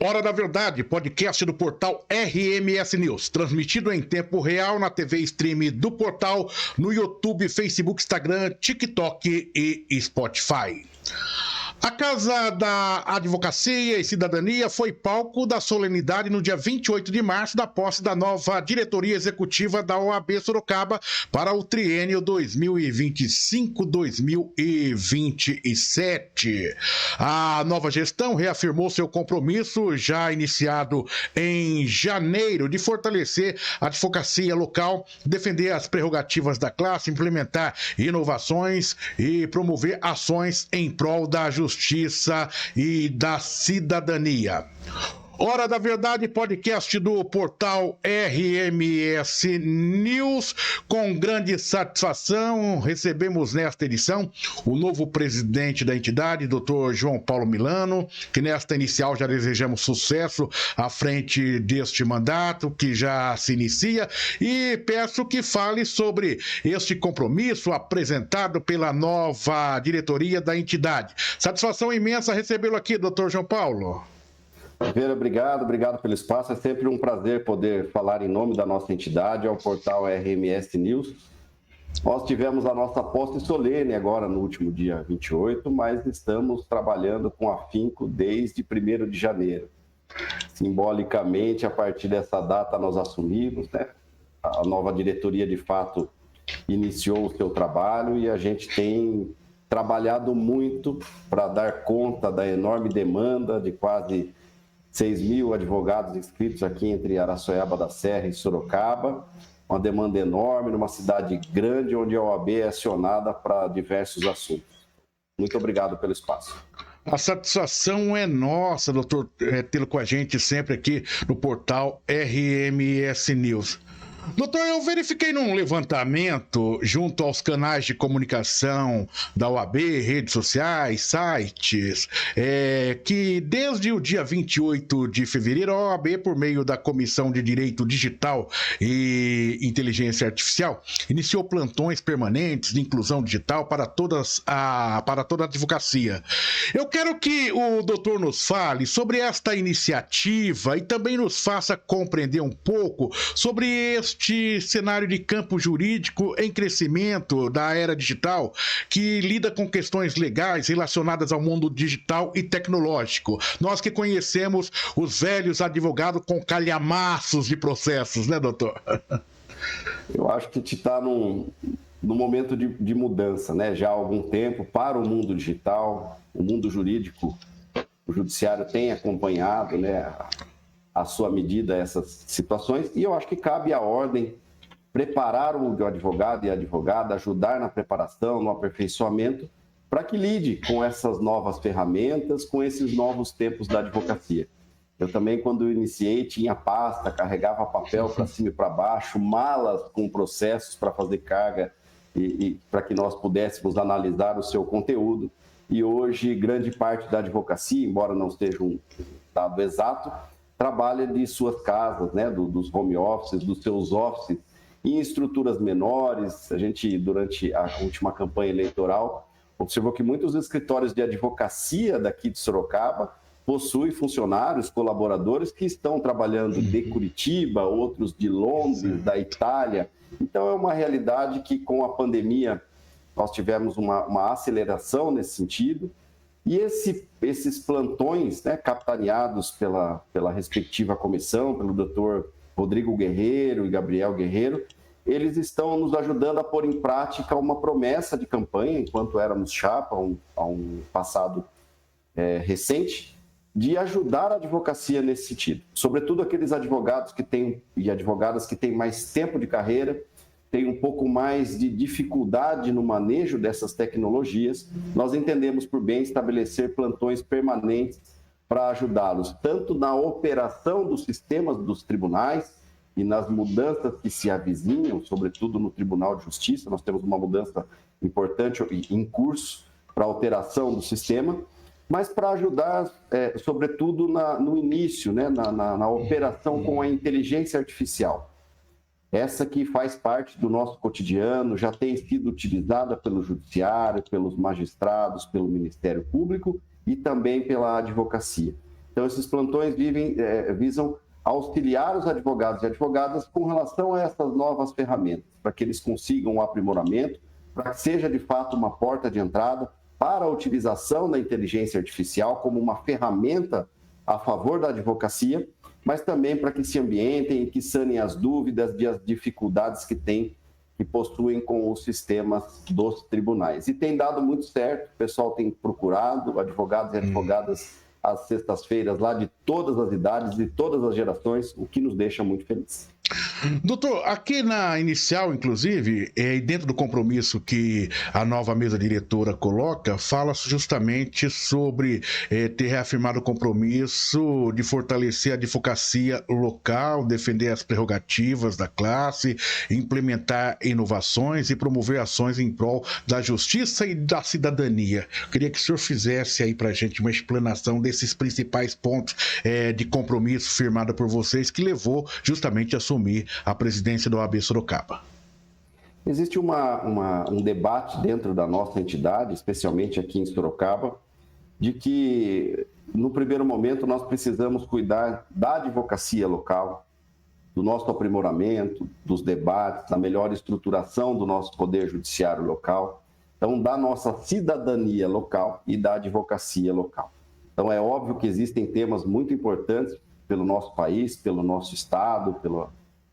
Hora da Verdade, podcast do portal RMS News, transmitido em tempo real na TV Stream do portal, no YouTube, Facebook, Instagram, TikTok e Spotify. A Casa da Advocacia e Cidadania foi palco da solenidade no dia 28 de março da posse da nova diretoria executiva da OAB Sorocaba para o triênio 2025-2027. A nova gestão reafirmou seu compromisso, já iniciado em janeiro, de fortalecer a advocacia local, defender as prerrogativas da classe, implementar inovações e promover ações em prol da justiça e da cidadania. Hora da Verdade, podcast do portal RMS News. Com grande satisfação, recebemos nesta edição o novo presidente da entidade, Dr. João Paulo Milano, que nesta inicial já desejamos sucesso à frente deste mandato, que já se inicia, e peço que fale sobre este compromisso apresentado pela nova diretoria da entidade. Satisfação imensa recebê-lo aqui, Dr. João Paulo. Oliveira, obrigado pelo espaço. É sempre um prazer poder falar em nome da nossa entidade, ao portal RMS News. Nós tivemos a nossa posse solene agora no último dia 28, mas estamos trabalhando com afinco desde 1º de janeiro. Simbolicamente, a partir dessa data nós assumimos, né? A nova diretoria, de fato, iniciou o seu trabalho e a gente tem trabalhado muito para dar conta da enorme demanda de quase 6.000 advogados inscritos aqui entre Araçoiaba da Serra e Sorocaba, uma demanda enorme, numa cidade grande, onde a OAB é acionada para diversos assuntos. Muito obrigado pelo espaço. A satisfação é nossa, doutor, tê-lo com a gente sempre aqui no portal RMS News. Doutor, eu verifiquei num levantamento junto aos canais de comunicação da OAB, redes sociais, sites, que desde o dia 28 de fevereiro, a OAB, por meio da Comissão de Direito Digital e Inteligência Artificial, iniciou plantões permanentes de inclusão digital para toda a advocacia. Eu quero que o doutor nos fale sobre esta iniciativa e também nos faça compreender um pouco sobre este cenário de campo jurídico em crescimento da era digital, que lida com questões legais relacionadas ao mundo digital e tecnológico. Nós que conhecemos os velhos advogados com calhamaços de processos, né, doutor? Eu acho que a gente está num momento de mudança, né? Já há algum tempo, para o mundo digital, o mundo jurídico, o judiciário tem acompanhado, né, à sua medida essas situações, e eu acho que cabe à ordem preparar o advogado e a advogada, ajudar na preparação, no aperfeiçoamento, para que lide com essas novas ferramentas, com esses novos tempos da advocacia. Eu também, quando iniciei, tinha pasta, carregava papel para cima e para baixo, malas com processos para fazer carga e para que nós pudéssemos analisar o seu conteúdo. E hoje, grande parte da advocacia, embora não seja um dado exato, trabalha de suas casas, né, dos home offices, dos seus offices, em estruturas menores. A gente, durante a última campanha eleitoral, observou que muitos escritórios de advocacia daqui de Sorocaba possuem funcionários, colaboradores que estão trabalhando de Curitiba, outros de Londres, da Itália. Então, é uma realidade que, com a pandemia, nós tivemos uma aceleração nesse sentido. E esses plantões, né, capitaneados pela respectiva comissão, pelo doutor Rodrigo Guerreiro e Gabriel Guerreiro, eles estão nos ajudando a pôr em prática uma promessa de campanha, enquanto éramos chapa, a um passado recente, de ajudar a advocacia nesse sentido. Sobretudo aqueles advogados e advogadas que têm mais tempo de carreira, tem um pouco mais de dificuldade no manejo dessas tecnologias, nós entendemos por bem estabelecer plantões permanentes para ajudá-los, tanto na operação dos sistemas dos tribunais e nas mudanças que se avizinham, sobretudo no Tribunal de Justiça. Nós temos uma mudança importante em curso para a alteração do sistema, mas para ajudar, sobretudo, no início, né, na operação com a inteligência artificial. Essa que faz parte do nosso cotidiano, já tem sido utilizada pelo Judiciário, pelos magistrados, pelo Ministério Público e também pela advocacia. Então, esses plantões visam auxiliar os advogados e advogadas com relação a essas novas ferramentas, para que eles consigam um aprimoramento, para que seja de fato uma porta de entrada para a utilização da inteligência artificial como uma ferramenta a favor da advocacia, mas também para que se ambientem e que sanem as dúvidas e as dificuldades que possuem com os sistemas dos tribunais. E tem dado muito certo, o pessoal tem procurado, advogados e advogadas, às sextas-feiras lá de todas as idades e todas as gerações, o que nos deixa muito felizes. Doutor, aqui na inicial, inclusive, e dentro do compromisso que a nova mesa diretora coloca, fala-se justamente sobre ter reafirmado o compromisso de fortalecer a advocacia local, defender as prerrogativas da classe, implementar inovações e promover ações em prol da justiça e da cidadania. Eu queria que o senhor fizesse aí para a gente uma explanação desses principais pontos de compromisso firmado por vocês, que levou justamente a assumir a presidência da OAB Sorocaba. Existe um debate dentro da nossa entidade, especialmente aqui em Sorocaba, de que, no primeiro momento, nós precisamos cuidar da advocacia local, do nosso aprimoramento, dos debates, da melhor estruturação do nosso poder judiciário local, então, da nossa cidadania local e da advocacia local. Então, é óbvio que existem temas muito importantes pelo nosso país, pelo nosso estado,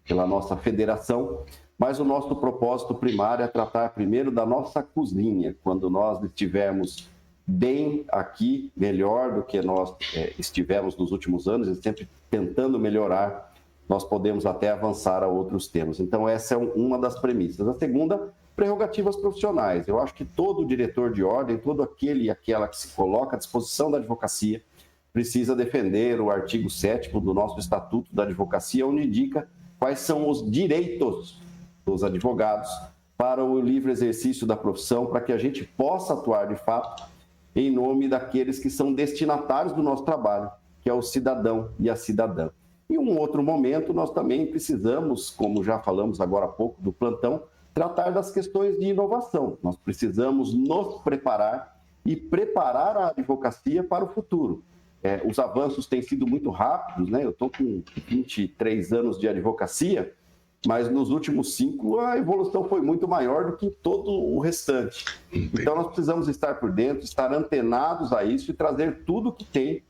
pela nossa federação, mas o nosso propósito primário é tratar primeiro da nossa cozinha. Quando nós estivermos bem aqui, melhor do que nós estivemos nos últimos anos, e sempre tentando melhorar, nós podemos até avançar a outros temas. Então, essa é uma das premissas. A segunda, prerrogativas profissionais. Eu acho que todo diretor de ordem, todo aquele e aquela que se coloca à disposição da advocacia, precisa defender o artigo 7º do nosso Estatuto da Advocacia, onde indica quais são os direitos dos advogados para o livre exercício da profissão, para que a gente possa atuar de fato em nome daqueles que são destinatários do nosso trabalho, que é o cidadão e a cidadã. Em um outro momento, nós também precisamos, como já falamos agora há pouco do plantão, tratar das questões de inovação. Nós precisamos nos preparar e preparar a advocacia para o futuro. Os avanços têm sido muito rápidos, né? Eu estou com 23 anos de advocacia, mas nos últimos 5 a evolução foi muito maior do que todo o restante. Então nós precisamos estar por dentro, estar antenados a isso e trazer tudo que tem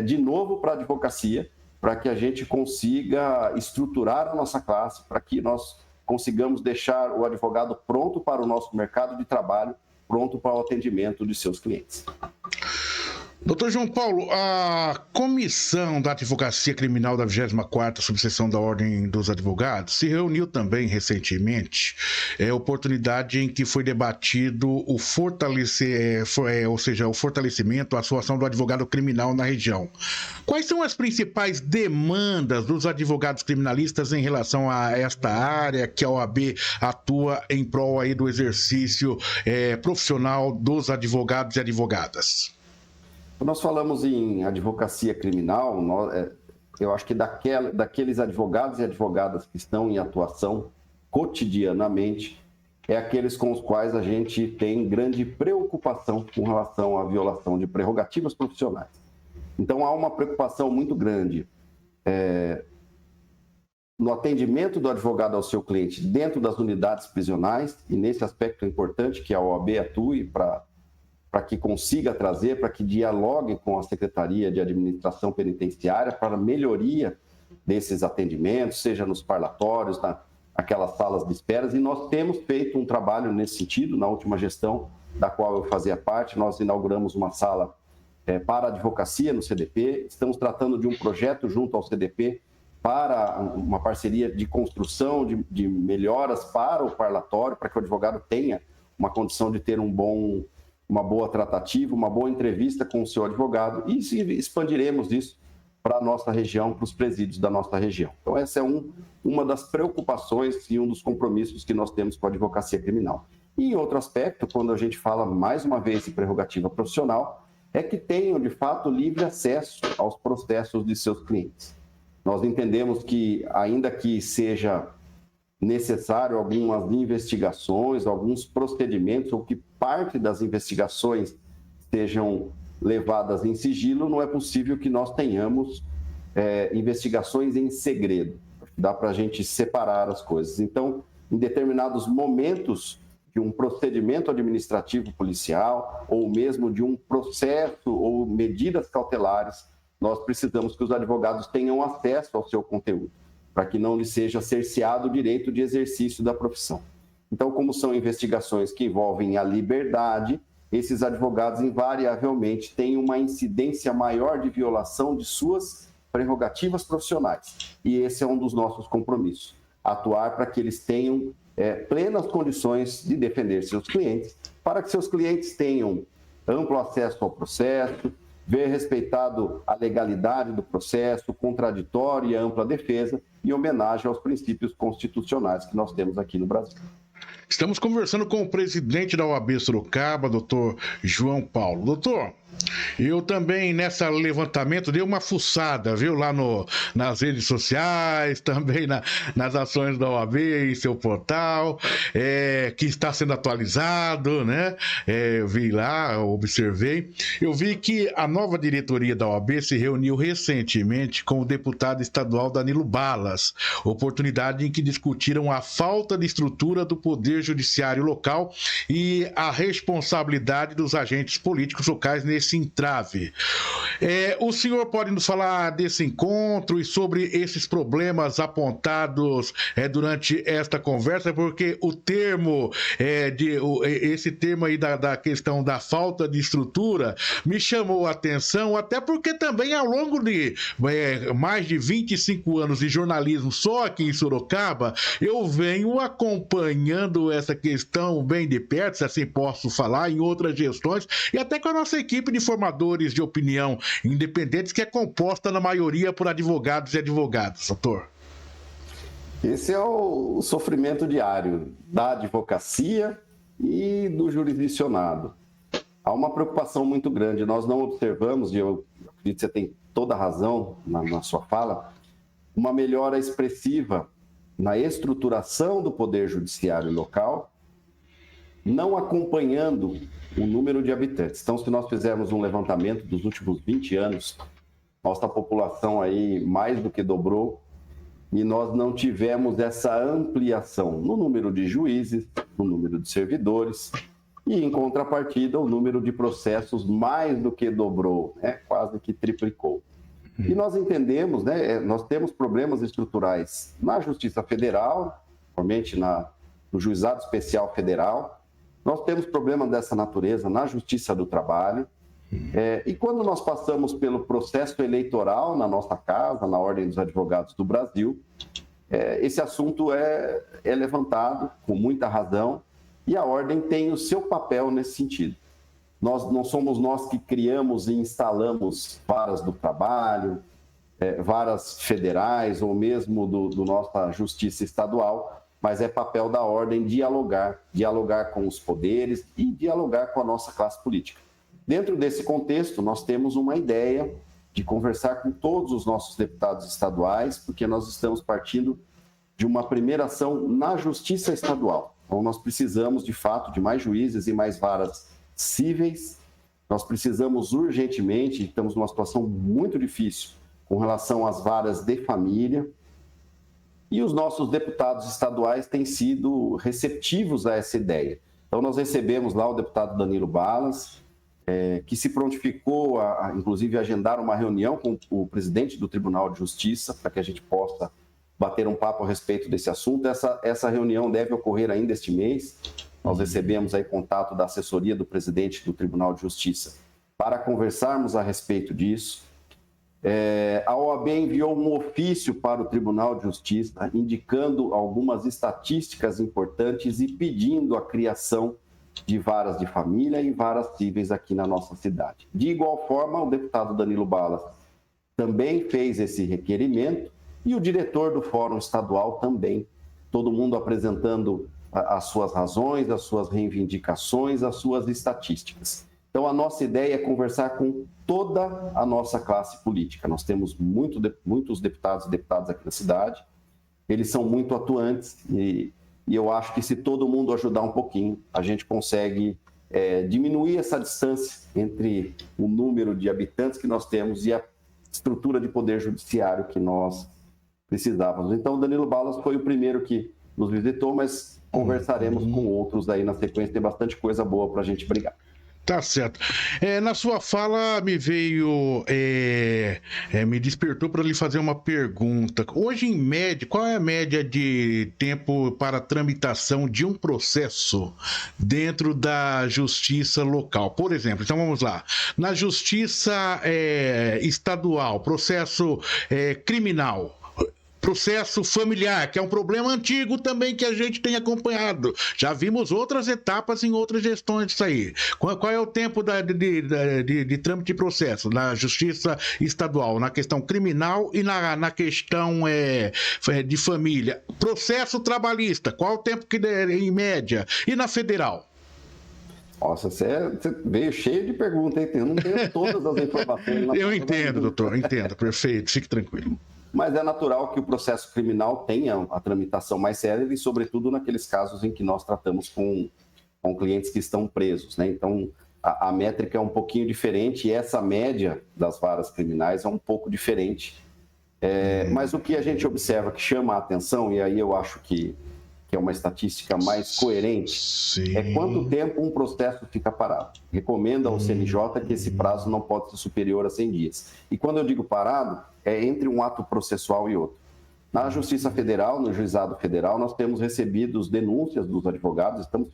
de novo para a advocacia, para que a gente consiga estruturar a nossa classe, para que nós consigamos deixar o advogado pronto para o nosso mercado de trabalho, pronto para o atendimento de seus clientes. Doutor João Paulo, a Comissão da Advocacia Criminal da 24ª Subseção da Ordem dos Advogados se reuniu também recentemente, oportunidade em que foi debatido o fortalecimento, a atuação do advogado criminal na região. Quais são as principais demandas dos advogados criminalistas em relação a esta área que a OAB atua em prol aí do exercício profissional dos advogados e advogadas? Quando nós falamos em advocacia criminal, eu acho que daqueles advogados e advogadas que estão em atuação cotidianamente, é aqueles com os quais a gente tem grande preocupação com relação à violação de prerrogativas profissionais. Então, há uma preocupação muito grande no atendimento do advogado ao seu cliente dentro das unidades prisionais, e nesse aspecto é importante que a OAB atue para que consiga trazer, para que dialogue com a Secretaria de Administração Penitenciária para a melhoria desses atendimentos, seja nos parlatórios, naquelas salas de esperas, e nós temos feito um trabalho nesse sentido. Na última gestão, da qual eu fazia parte, nós inauguramos uma sala para a advocacia no CDP, estamos tratando de um projeto junto ao CDP para uma parceria de construção de melhoras para o parlatório, para que o advogado tenha uma condição de ter uma boa tratativa, uma boa entrevista com o seu advogado, e expandiremos isso para a nossa região, para os presídios da nossa região. Então, essa é uma das preocupações e um dos compromissos que nós temos com a advocacia criminal. E em outro aspecto, quando a gente fala mais uma vez de prerrogativa profissional, é que tenham, de fato, livre acesso aos processos de seus clientes. Nós entendemos que, ainda que seja necessário algumas investigações, alguns procedimentos, ou que parte das investigações sejam levadas em sigilo, não é possível que nós tenhamos investigações em segredo. Dá para a gente separar as coisas. Então, em determinados momentos de um procedimento administrativo policial ou mesmo de um processo ou medidas cautelares, nós precisamos que os advogados tenham acesso ao seu conteúdo, para que não lhe seja cerceado o direito de exercício da profissão. Então, como são investigações que envolvem a liberdade, esses advogados invariavelmente têm uma incidência maior de violação de suas prerrogativas profissionais. E esse é um dos nossos compromissos, atuar para que eles tenham plenas condições de defender seus clientes, para que seus clientes tenham amplo acesso ao processo, ver respeitado a legalidade do processo, contraditório e ampla defesa, em homenagem aos princípios constitucionais que nós temos aqui no Brasil. Estamos conversando com o presidente da OAB Sorocaba, doutor João Paulo. Doutor, eu também, nesse levantamento, dei uma fuçada, viu, lá nas redes sociais, também nas ações da OAB em seu portal, que está sendo atualizado, né? Eu vi lá, observei. Eu vi que a nova diretoria da OAB se reuniu recentemente com o deputado estadual Danilo Balas, oportunidade em que discutiram a falta de estrutura do Poder Judiciário local e a responsabilidade dos agentes políticos locais nesse entrave. O senhor pode nos falar desse encontro e sobre esses problemas apontados durante esta conversa, porque o termo, esse termo aí da questão da falta de estrutura me chamou a atenção, até porque também ao longo de mais de 25 anos de jornalismo só aqui em Sorocaba, eu venho acompanhando essa questão bem de perto, se assim posso falar, em outras gestões, e até com a nossa equipe de formadores de opinião independentes, que é composta na maioria por advogados e advogadas, doutor. Esse é o sofrimento diário da advocacia e do jurisdicionado. Há uma preocupação muito grande. Nós não observamos, e eu acredito que você tem toda a razão na sua fala, uma melhora expressiva na estruturação do Poder Judiciário local, não acompanhando o número de habitantes. Então, se nós fizermos um levantamento dos últimos 20 anos, nossa população aí mais do que dobrou e nós não tivemos essa ampliação no número de juízes, no número de servidores e, em contrapartida, o número de processos mais do que dobrou, quase que triplicou. E nós entendemos, nós temos problemas estruturais na Justiça Federal, principalmente no Juizado Especial Federal. Nós temos problemas dessa natureza na Justiça do Trabalho. E quando nós passamos pelo processo eleitoral na nossa casa, na Ordem dos Advogados do Brasil, esse assunto é levantado com muita razão e a Ordem tem o seu papel nesse sentido. Não somos nós que criamos e instalamos varas do trabalho, varas federais ou mesmo do nossa Justiça Estadual, mas é papel da Ordem dialogar com os poderes e dialogar com a nossa classe política. Dentro desse contexto, nós temos uma ideia de conversar com todos os nossos deputados estaduais, porque nós estamos partindo de uma primeira ação na Justiça Estadual. Então, nós precisamos, de fato, de mais juízes e mais varas cíveis. Nós precisamos urgentemente, estamos numa situação muito difícil com relação às varas de família. E os nossos deputados estaduais têm sido receptivos a essa ideia. Então, nós recebemos lá o deputado Danilo Balas, que se prontificou a, inclusive, agendar uma reunião com o presidente do Tribunal de Justiça, para que a gente possa bater um papo a respeito desse assunto. Essa reunião deve ocorrer ainda este mês. Nós recebemos aí contato da assessoria do presidente do Tribunal de Justiça para conversarmos a respeito disso. A OAB enviou um ofício para o Tribunal de Justiça indicando algumas estatísticas importantes e pedindo a criação de varas de família e varas cíveis aqui na nossa cidade. De igual forma, o deputado Danilo Balas também fez esse requerimento e o diretor do Fórum Estadual também, todo mundo apresentando as suas razões, as suas reivindicações, as suas estatísticas. Então, a nossa ideia é conversar com toda a nossa classe política. Nós temos muitos deputados e deputadas aqui na cidade, eles são muito atuantes e eu acho que se todo mundo ajudar um pouquinho, a gente consegue diminuir essa distância entre o número de habitantes que nós temos e a estrutura de poder judiciário que nós precisávamos. Então, o Danilo Balas foi o primeiro que nos visitou, mas conversaremos com outros aí na sequência, tem bastante coisa boa para a gente brigar. Tá certo. Na sua fala me veio, me despertou para lhe fazer uma pergunta. Hoje, em média, qual é a média de tempo para tramitação de um processo dentro da justiça local? Por exemplo, então vamos lá. Na justiça estadual, processo criminal, processo familiar, que é um problema antigo também que a gente tem acompanhado. Já vimos outras etapas em outras gestões disso aí. Qual é o tempo de trâmite de processo na justiça estadual, na questão criminal e na questão de família? Processo trabalhista, qual é o tempo que em média? E na federal? Nossa, você veio cheio de perguntas, hein? Eu não tenho todas as informações. Eu entendo, doutor, entendo. Perfeito, fique tranquilo. Mas é natural que o processo criminal tenha a tramitação mais célere, e sobretudo naqueles casos em que nós tratamos com clientes que estão presos, né? Então, a métrica é um pouquinho diferente e essa média das varas criminais é um pouco diferente. Mas o que a gente observa que chama a atenção, e aí eu acho que é uma estatística mais coerente, sim, é quanto tempo um processo fica parado. Recomenda ao CNJ que esse prazo não pode ser superior a 100 dias. E quando eu digo parado, é entre um ato processual e outro. Na Justiça Federal, no Juizado Federal, nós temos recebido denúncias dos advogados, estamos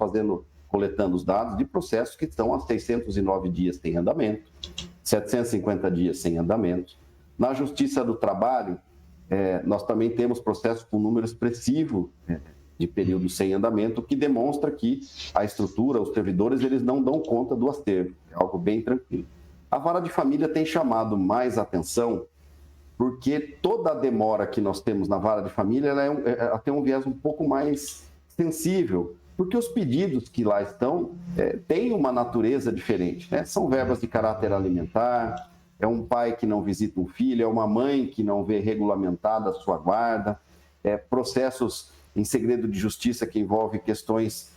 coletando os dados de processos que estão há 609 dias sem andamento, 750 dias sem andamento. Na Justiça do Trabalho, nós também temos processos com número expressivo de período sem andamento, que demonstra que a estrutura, os servidores, eles não dão conta do acervo. É algo bem tranquilo. A vara de família tem chamado mais atenção porque toda a demora que nós temos na vara de família ela tem um viés um pouco mais sensível, porque os pedidos que lá estão têm uma natureza diferente, né? São verbas de caráter alimentar, é um pai que não visita um filho, é uma mãe que não vê regulamentada a sua guarda, processos em segredo de justiça que envolve questões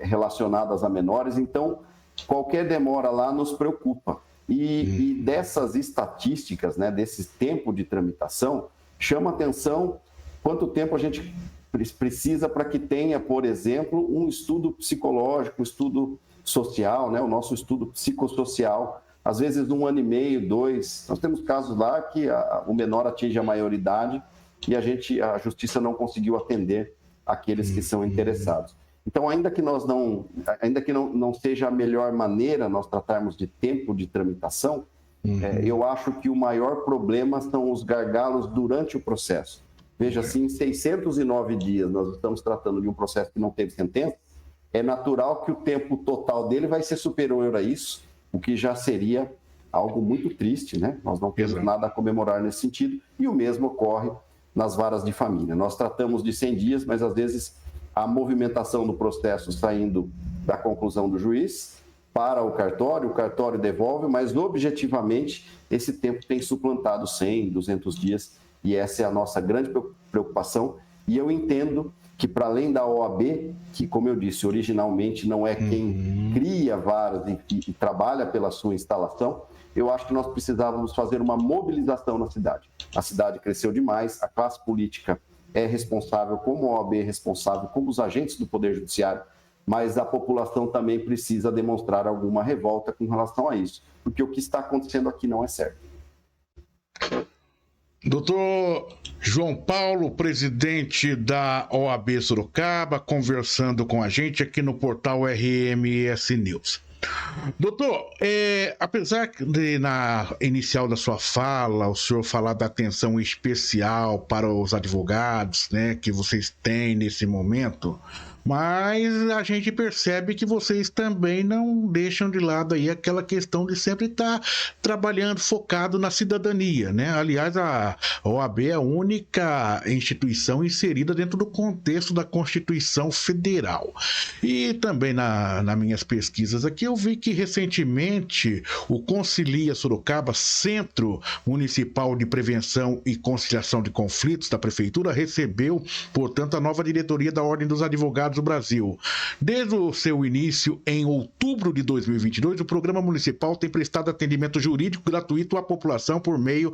relacionadas a menores. Então, qualquer demora lá nos preocupa. E dessas estatísticas, né, desse tempo de tramitação, chama atenção quanto tempo a gente precisa para que tenha, por exemplo, um estudo psicológico, um estudo social, né, o nosso estudo psicossocial, às vezes 1 ano e meio, 2. Nós temos casos lá que o menor atinge a maioridade e a justiça não conseguiu atender aqueles que são interessados. Então, ainda que não seja a melhor maneira nós tratarmos de tempo de tramitação, eu acho que o maior problema são os gargalos durante o processo. Veja, se em 609 dias nós estamos tratando de um processo que não teve sentença, é natural que o tempo total dele vai ser superior a isso, o que já seria algo muito triste, né? Nós não temos nada a comemorar nesse sentido, e o mesmo ocorre nas varas de família. Nós tratamos de 100 dias, mas às vezes a movimentação do processo saindo da conclusão do juiz para o cartório devolve, mas objetivamente esse tempo tem suplantado 100, 200 dias, e essa é a nossa grande preocupação. E eu entendo que, para além da OAB, que, como eu disse, originalmente não é quem cria varas e trabalha pela sua instalação, eu acho que nós precisávamos fazer uma mobilização na cidade. A cidade cresceu demais, a classe política é responsável, como a OAB é responsável, como os agentes do Poder Judiciário, mas a população também precisa demonstrar alguma revolta com relação a isso, porque o que está acontecendo aqui não é certo. Doutor João Paulo, presidente da OAB Sorocaba, conversando com a gente aqui no portal RMS News. Doutor, apesar de na inicial da sua fala, o senhor falar da atenção especial para os advogados, né, que vocês têm nesse momento, mas a gente percebe que vocês também não deixam de lado aí aquela questão de sempre estar trabalhando focado na cidadania, né? Aliás, a OAB é a única instituição inserida dentro do contexto da Constituição Federal. E também nas minhas pesquisas aqui eu vi que recentemente o Concilia Sorocaba, Centro Municipal de Prevenção e Conciliação de Conflitos da Prefeitura, recebeu, portanto, a nova diretoria da Ordem dos Advogados Universidades do Brasil. Desde o seu início, em outubro de 2022, o Programa Municipal tem prestado atendimento jurídico gratuito à população por meio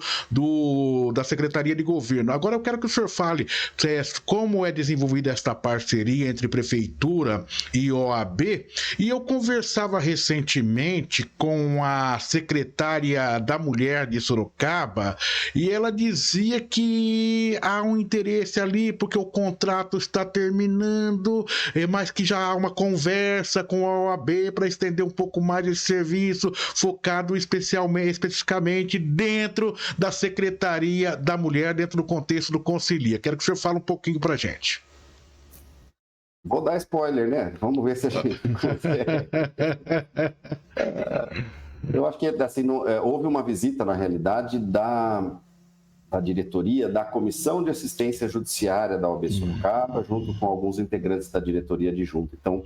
da Secretaria de Governo. Agora eu quero que o senhor fale como é desenvolvida esta parceria entre Prefeitura e OAB. E eu conversava recentemente com a secretária da Mulher de Sorocaba e ela dizia que há um interesse ali porque o contrato está terminando, mas que já há uma conversa com a OAB para estender um pouco mais esse serviço, focado especificamente dentro da Secretaria da Mulher, dentro do contexto do Concilia. Quero que o senhor fale um pouquinho para a gente. Vou dar spoiler, né? Vamos ver se a gente consegue. Eu acho que assim, houve uma visita, na realidade, da diretoria da Comissão de Assistência Judiciária da OAB Sorocaba, junto com alguns integrantes da diretoria adjunta. Então,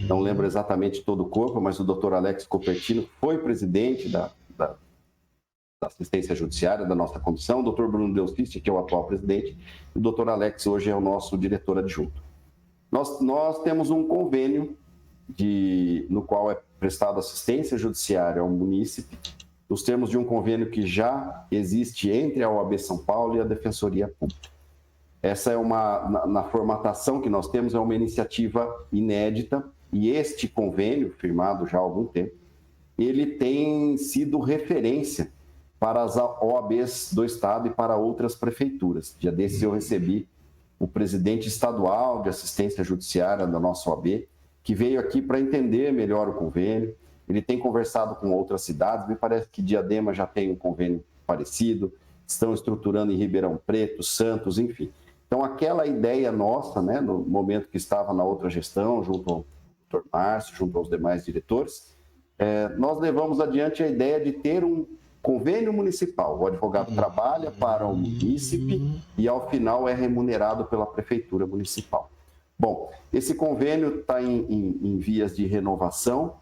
não lembro exatamente todo o corpo, mas o doutor Alex Copertino foi presidente da Assistência Judiciária da nossa comissão, o doutor Bruno Delcisti, que é o atual presidente, e o doutor Alex hoje é o nosso diretor adjunto. Nós temos um convênio no qual é prestado assistência judiciária ao munícipe, nos termos de um convênio que já existe entre a OAB São Paulo e a Defensoria Pública. Essa é na formatação que nós temos, é uma iniciativa inédita, e este convênio, firmado já há algum tempo, ele tem sido referência para as OABs do Estado e para outras prefeituras. Dia desses eu recebi o presidente estadual de assistência judiciária da nossa OAB, que veio aqui para entender melhor o convênio. Ele tem conversado com outras cidades, me parece que Diadema já tem um convênio parecido, estão estruturando em Ribeirão Preto, Santos, enfim. Então, aquela ideia nossa, né, no momento que estava na outra gestão, junto ao Dr. Márcio, junto aos demais diretores, nós levamos adiante a ideia de ter um convênio municipal. O advogado trabalha para o munícipe e, ao final, é remunerado pela prefeitura municipal. Bom, esse convênio está em vias de renovação.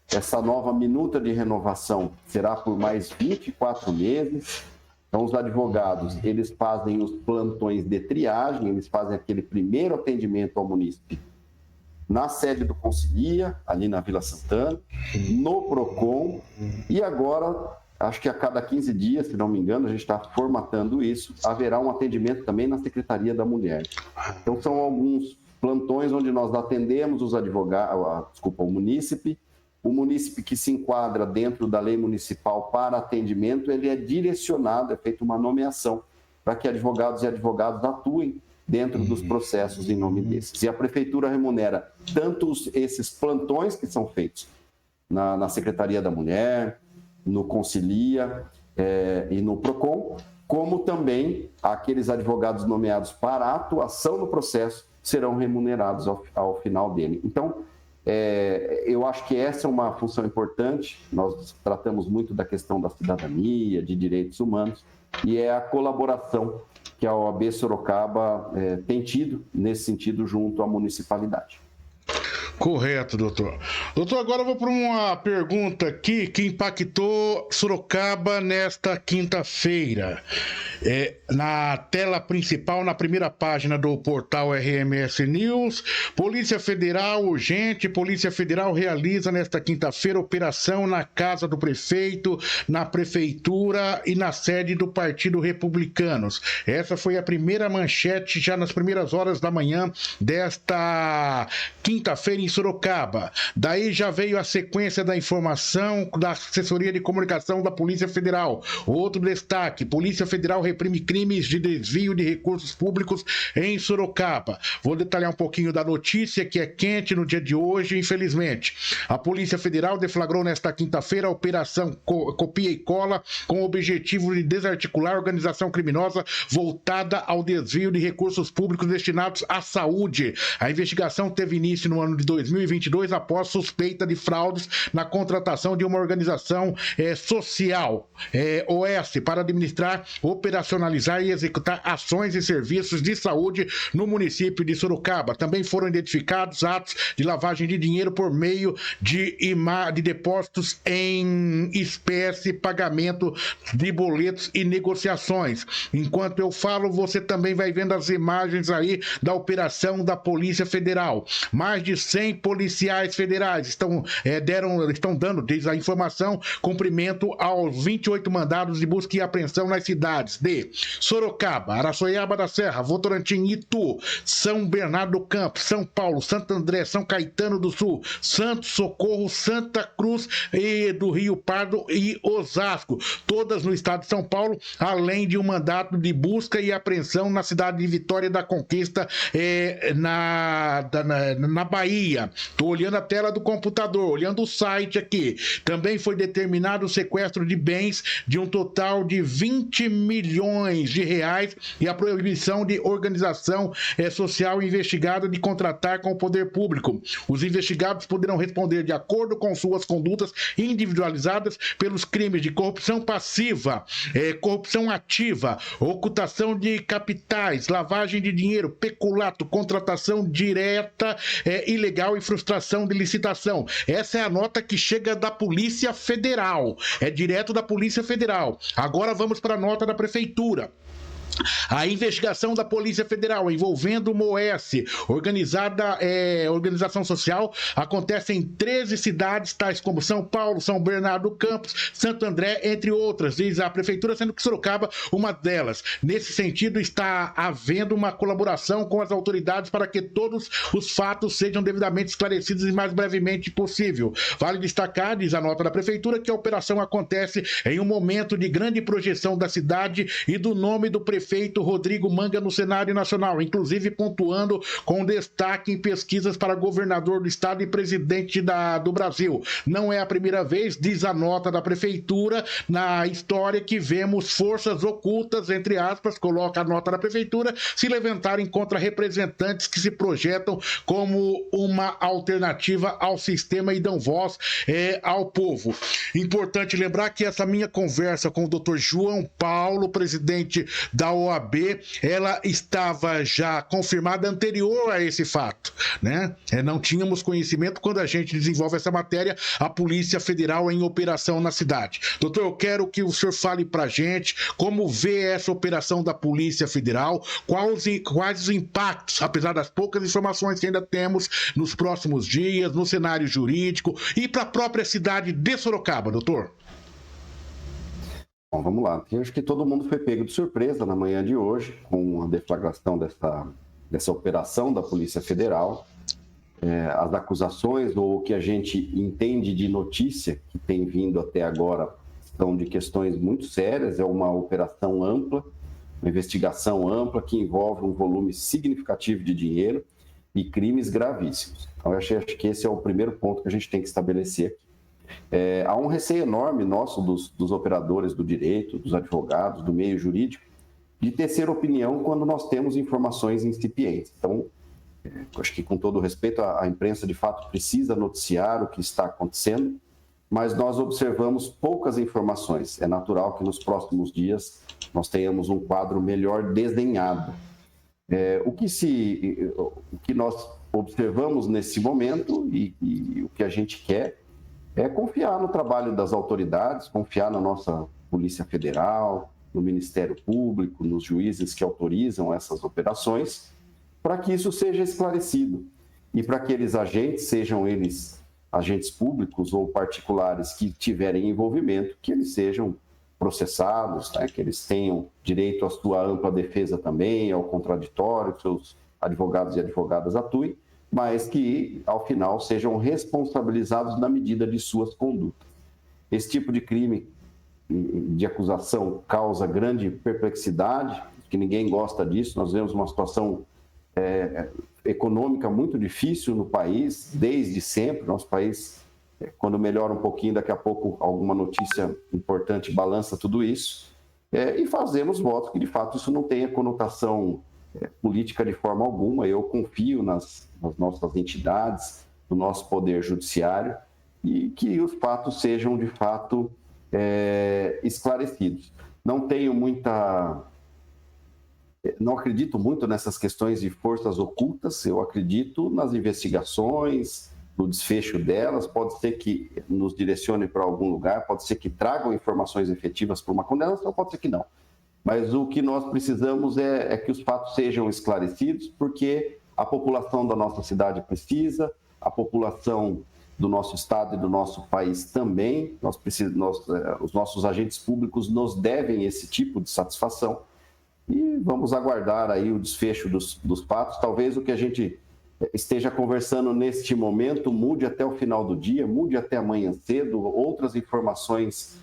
Essa nova minuta de renovação será por mais 24 meses. Então, os advogados, eles fazem os plantões de triagem, eles fazem aquele primeiro atendimento ao munícipe na sede do Concilia, ali na Vila Santana, no PROCON, e agora, acho que a cada 15 dias, se não me engano, a gente está formatando isso, haverá um atendimento também na Secretaria da Mulher. Então, são alguns plantões onde nós atendemos os advogados, o munícipe. O munícipe que se enquadra dentro da lei municipal para atendimento, ele é direcionado, é feita uma nomeação para que advogados e advogadas atuem dentro dos processos em nome desses. E a prefeitura remunera tanto esses plantões que são feitos na Secretaria da Mulher, no Concilia e no PROCON, como também aqueles advogados nomeados para a atuação no processo serão remunerados ao final dele. Então, eu acho que essa é uma função importante. Nós tratamos muito da questão da cidadania, de direitos humanos, e é a colaboração que a OAB Sorocaba tem tido nesse sentido junto à municipalidade. Correto, doutor. Doutor, agora eu vou para uma pergunta aqui que impactou Sorocaba nesta quinta-feira. Na tela principal, na primeira página do portal RMS News, Polícia Federal urgente, Polícia Federal realiza nesta quinta-feira operação na casa do prefeito, na prefeitura e na sede do Partido Republicanos. Essa foi a primeira manchete já nas primeiras horas da manhã desta quinta-feira em Sorocaba. Daí já veio a sequência da informação da Assessoria de Comunicação da Polícia Federal. Outro destaque: Polícia Federal reprime crimes de desvio de recursos públicos em Sorocaba. Vou detalhar um pouquinho da notícia que é quente no dia de hoje, infelizmente. A Polícia Federal deflagrou nesta quinta-feira a Operação Copia e Cola com o objetivo de desarticular a organização criminosa voltada ao desvio de recursos públicos destinados à saúde. A investigação teve início no ano de 2022 após suspeita de fraudes na contratação de uma organização social, OS, para administrar operações operacionalizar e executar ações e serviços de saúde no município de Sorocaba. Também foram identificados atos de lavagem de dinheiro por meio de depósitos em espécie, pagamento de boletos e negociações. Enquanto eu falo, você também vai vendo as imagens aí da operação da Polícia Federal. Mais de 100 policiais federais estão dando, diz a informação, cumprimento aos 28 mandados de busca e apreensão nas cidades de Sorocaba, Araçoiaba da Serra, Votorantim, Itu, São Bernardo do Campo, São Paulo, Santo André, São Caetano do Sul, Santos, Socorro, Santa Cruz e do Rio Pardo e Osasco, todas no estado de São Paulo, além de um mandato de busca e apreensão na cidade de Vitória da Conquista, na Bahia. Estou olhando a tela do computador, olhando o site aqui. Também foi determinado o sequestro de bens de um total de 20 milhões de reais e a proibição de organização social investigada de contratar com o poder público. Os investigados poderão responder de acordo com suas condutas individualizadas pelos crimes de corrupção passiva, corrupção ativa, ocultação de capitais, lavagem de dinheiro, peculato, contratação direta ilegal e frustração de licitação. Essa é a nota que chega da Polícia Federal. É direto da Polícia Federal. Agora vamos para a nota da Prefeitura. A investigação da Polícia Federal envolvendo o MOES, organização social, acontece em 13 cidades, tais como São Paulo, São Bernardo do Campo, Santo André, entre outras, diz a Prefeitura, sendo que Sorocaba uma delas. Nesse sentido, está havendo uma colaboração com as autoridades para que todos os fatos sejam devidamente esclarecidos o mais brevemente possível. Vale destacar, diz a nota da Prefeitura, que a operação acontece em um momento de grande projeção da cidade e do nome do prefeito Rodrigo Manga no cenário nacional, inclusive pontuando com destaque em pesquisas para governador do estado e presidente do Brasil. Não é a primeira vez, diz a nota da Prefeitura, na história que vemos forças ocultas, entre aspas, coloca a nota da Prefeitura, se levantarem contra representantes que se projetam como uma alternativa ao sistema e dão voz ao povo. Importante lembrar que essa minha conversa com o Dr. João Paulo, presidente da OAB, ela estava já confirmada anterior a esse fato, né? Não tínhamos conhecimento quando a gente desenvolve essa matéria, a Polícia Federal em operação na cidade. Doutor, eu quero que o senhor fale pra gente como vê essa operação da Polícia Federal, quais os impactos, apesar das poucas informações que ainda temos nos próximos dias, no cenário jurídico e para a própria cidade de Sorocaba, doutor? Bom, vamos lá. Eu acho que todo mundo foi pego de surpresa na manhã de hoje com a deflagração dessa operação da Polícia Federal. As acusações, ou o que a gente entende de notícia que tem vindo até agora, são de questões muito sérias. É uma operação ampla, uma investigação ampla que envolve um volume significativo de dinheiro e crimes gravíssimos. Então, eu acho que esse é o primeiro ponto que a gente tem que estabelecer aqui. Há um receio enorme nosso dos operadores do direito, dos advogados, do meio jurídico, de tecer opinião quando nós temos informações incipientes. Então, acho que com todo respeito, a imprensa de fato precisa noticiar o que está acontecendo, mas nós observamos poucas informações. É natural que nos próximos dias nós tenhamos um quadro melhor desenhado. O que nós observamos nesse momento e o que a gente quer é confiar no trabalho das autoridades, confiar na nossa Polícia Federal, no Ministério Público, nos juízes que autorizam essas operações, para que isso seja esclarecido e para que aqueles agentes, sejam eles agentes públicos ou particulares que tiverem envolvimento, que eles sejam processados, né? Que eles tenham direito à sua ampla defesa também, ao contraditório, que seus advogados e advogadas atuem, mas que, ao final, sejam responsabilizados na medida de suas condutas. Esse tipo de crime de acusação causa grande perplexidade, que ninguém gosta disso. Nós vemos uma situação econômica muito difícil no país, desde sempre. Nosso país, quando melhora um pouquinho, daqui a pouco alguma notícia importante balança tudo isso. E fazemos votos que, de fato, isso não tenha conotação política de forma alguma. Eu confio nas nossas entidades, no nosso poder judiciário, e que os fatos sejam, de fato, esclarecidos. não acredito muito nessas questões de forças ocultas, eu acredito nas investigações, no desfecho delas, pode ser que nos direcione para algum lugar, pode ser que tragam informações efetivas para uma condenação, pode ser que não. Mas o que nós precisamos é que os fatos sejam esclarecidos, porque a população da nossa cidade precisa, a população do nosso estado e do nosso país também, os nossos agentes públicos nos devem esse tipo de satisfação. E vamos aguardar aí o desfecho dos fatos. Talvez o que a gente esteja conversando neste momento mude até o final do dia, mude até amanhã cedo, outras informações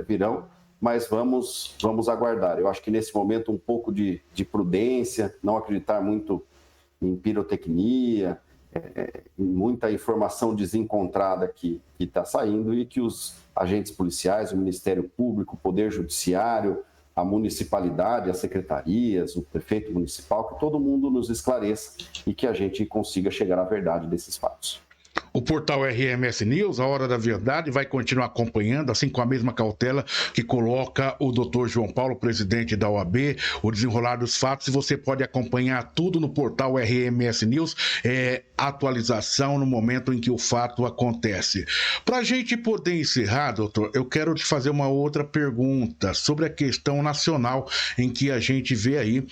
virão, mas vamos aguardar. Eu acho que nesse momento um pouco de prudência, não acreditar muito em pirotecnia, em muita informação desencontrada que está saindo, e que os agentes policiais, o Ministério Público, o Poder Judiciário, a municipalidade, as secretarias, o prefeito municipal, que todo mundo nos esclareça e que a gente consiga chegar à verdade desses fatos. O portal RMS News, A Hora da Verdade, vai continuar acompanhando, assim com a mesma cautela que coloca o Dr. João Paulo, presidente da OAB, o desenrolar dos fatos, e você pode acompanhar tudo no portal RMS News, atualização no momento em que o fato acontece. Para a gente poder encerrar, doutor, eu quero te fazer uma outra pergunta sobre a questão nacional, em que a gente vê aí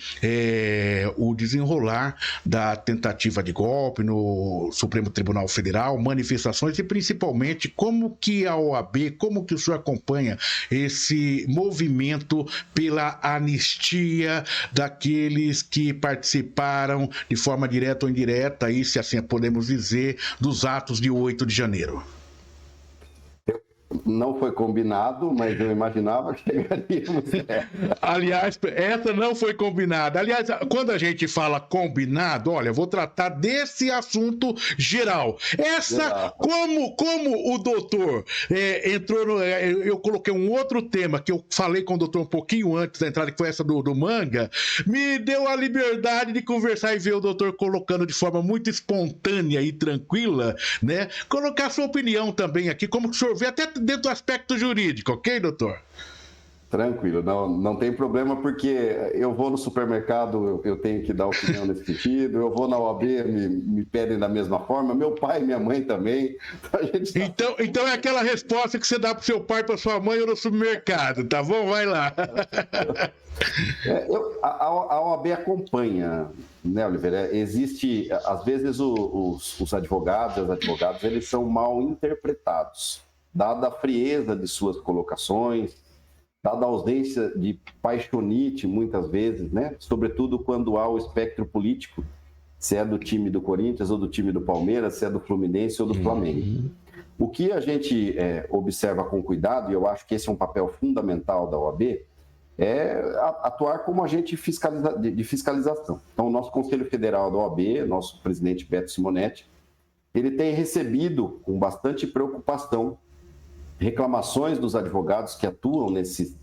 o desenrolar da tentativa de golpe no Supremo Tribunal Federal, manifestações, e principalmente como que a OAB, como que o senhor acompanha esse movimento pela anistia daqueles que participaram de forma direta ou indireta, aí, se assim podemos dizer, dos atos de 8 de janeiro. Não foi combinado, mas eu imaginava que chegaríamos. Aliás, essa não foi combinada. Aliás, quando a gente fala combinado, olha, vou tratar desse assunto geral. Como o doutor entrou eu coloquei um outro tema que eu falei com o doutor um pouquinho antes da entrada, que foi essa do Manga, me deu a liberdade de conversar e ver o doutor colocando de forma muito espontânea e tranquila, né? Colocar sua opinião também aqui, como que o senhor vê, até dentro do aspecto jurídico, ok, doutor? Tranquilo, não tem problema, porque eu vou no supermercado, eu tenho que dar opinião nesse sentido, eu vou na OAB, me pedem da mesma forma, meu pai e minha mãe também. Então é aquela resposta que você dá para seu pai e para sua mãe ou no supermercado, tá bom? Vai lá. A OAB acompanha, né, Oliveira? Existe, às vezes, os advogados e as advogadas, eles são mal interpretados, dada a frieza de suas colocações, dada a ausência de paixonite, muitas vezes, né? Sobretudo quando há o espectro político, se é do time do Corinthians ou do time do Palmeiras, se é do Fluminense ou do Flamengo. O que a gente observa com cuidado, e eu acho que esse é um papel fundamental da OAB, é atuar como agente de fiscalização. Então, o nosso Conselho Federal da OAB, nosso presidente Beto Simonetti, ele tem recebido com bastante preocupação reclamações dos advogados que atuam nesse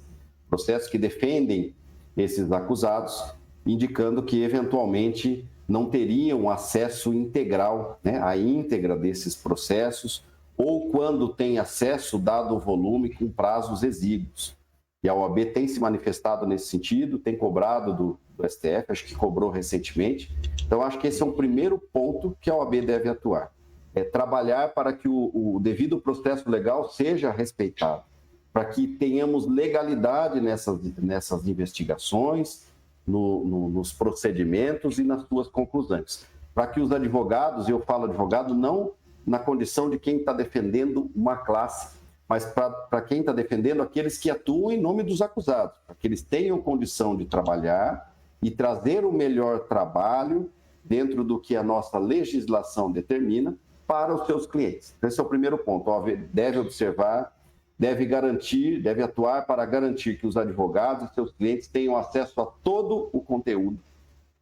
processo, que defendem esses acusados, indicando que, eventualmente, não teriam acesso integral, né, à íntegra desses processos, ou quando tem acesso, dado o volume, com prazos exíguos. E a OAB tem se manifestado nesse sentido, tem cobrado do STF, acho que cobrou recentemente. Então, acho que esse é um primeiro ponto que a OAB deve atuar. É trabalhar para que o devido processo legal seja respeitado, para que tenhamos legalidade nessas investigações, nos procedimentos e nas suas conclusões. Para que os advogados, e eu falo advogado não na condição de quem está defendendo uma classe, mas para quem está defendendo aqueles que atuam em nome dos acusados, para que eles tenham condição de trabalhar e trazer o melhor trabalho dentro do que a nossa legislação determina, para os seus clientes. Esse é o primeiro ponto. A OAB deve observar, deve garantir, deve atuar para garantir que os advogados e seus clientes tenham acesso a todo o conteúdo,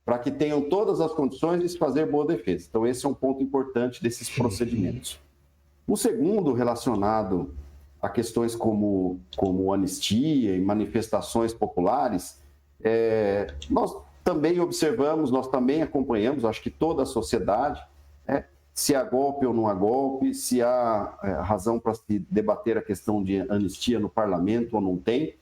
para que tenham todas as condições de se fazer boa defesa. Então, esse é um ponto importante desses procedimentos. O segundo, relacionado a questões como anistia e manifestações populares, nós também observamos, nós também acompanhamos, acho que toda a sociedade, se há golpe ou não há golpe, se há razão para se debater a questão de anistia no parlamento ou não tem.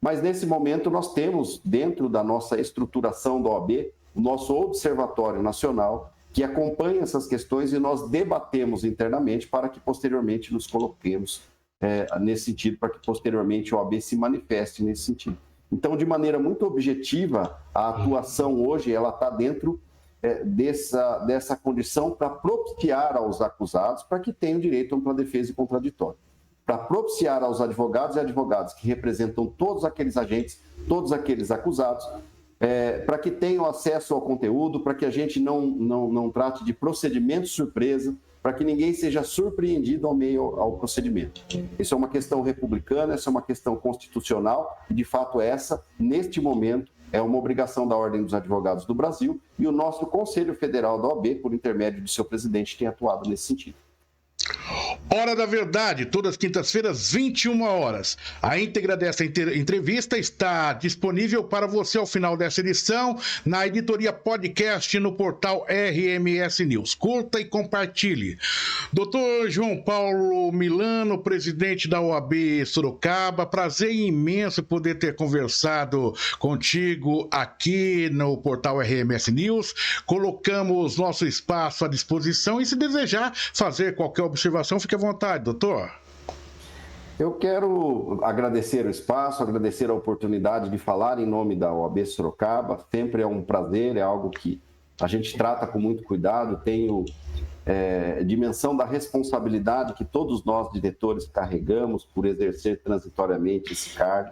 Mas nesse momento nós temos, dentro da nossa estruturação da OAB, o nosso Observatório Nacional, que acompanha essas questões e nós debatemos internamente para que posteriormente nos coloquemos nesse sentido, para que posteriormente a OAB se manifeste nesse sentido. Então, de maneira muito objetiva, a atuação hoje ela está dentro dessa condição para propiciar aos acusados para que tenham direito a ampla defesa e contraditório. Para propiciar aos advogados e advogadas que representam todos aqueles agentes, todos aqueles acusados, para que tenham acesso ao conteúdo, para que a gente não trate de procedimento surpresa, para que ninguém seja surpreendido ao meio ao procedimento. Isso é uma questão republicana, essa é uma questão constitucional, e de fato essa, neste momento, é uma obrigação da Ordem dos Advogados do Brasil, e o nosso Conselho Federal da OAB, por intermédio de seu presidente, tem atuado nesse sentido. Hora da Verdade, todas as quintas-feiras, 21 horas. A íntegra dessa entrevista está disponível para você ao final dessa edição na editoria podcast no portal RMS News. Curta e compartilhe. Doutor João Paulo Milano, presidente da OAB Sorocaba, prazer imenso poder ter conversado contigo aqui no portal RMS News. Colocamos nosso espaço à disposição e se desejar fazer qualquer observação, fique à vontade, doutor. Eu quero agradecer o espaço, agradecer a oportunidade de falar em nome da OAB Sorocaba. Sempre é um prazer, é algo que a gente trata com muito cuidado. Tenho dimensão da responsabilidade que todos nós, diretores, carregamos por exercer transitoriamente esse cargo.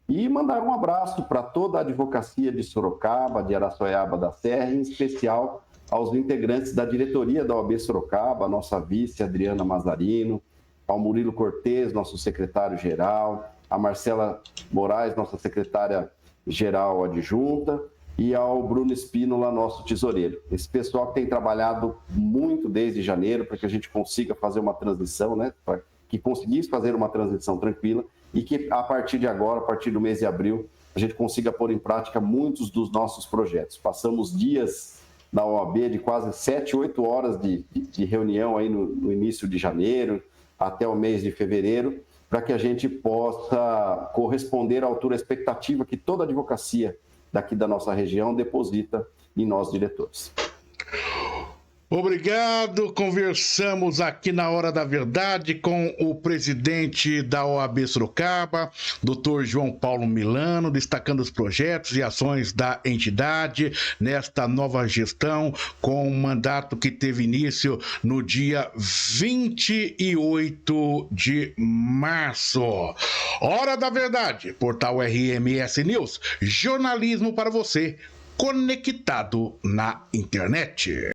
E mandar um abraço para toda a advocacia de Sorocaba, de Araçoiaba da Serra, em especial aos integrantes da diretoria da OAB Sorocaba, a nossa vice, Adriana Mazarino, ao Murilo Cortez, nosso secretário-geral, a Marcela Moraes, nossa secretária-geral adjunta, e ao Bruno Espínola, nosso tesoureiro. Esse pessoal que tem trabalhado muito desde janeiro para que a gente consiga fazer uma transição, né? Para que conseguisse fazer uma transição tranquila e que a partir de agora, a partir do mês de abril, a gente consiga pôr em prática muitos dos nossos projetos. Passamos dias na OAB de quase 7, 8 horas de reunião aí no início de janeiro até o mês de fevereiro, para que a gente possa corresponder à altura expectativa que toda a advocacia daqui da nossa região deposita em nós, diretores. Obrigado. Conversamos aqui na Hora da Verdade com o presidente da OAB Sorocaba, Dr. João Paulo Milano, destacando os projetos e ações da entidade nesta nova gestão, com um mandato que teve início no dia 28 de março. Hora da Verdade, portal RMS News, jornalismo para você, conectado na internet.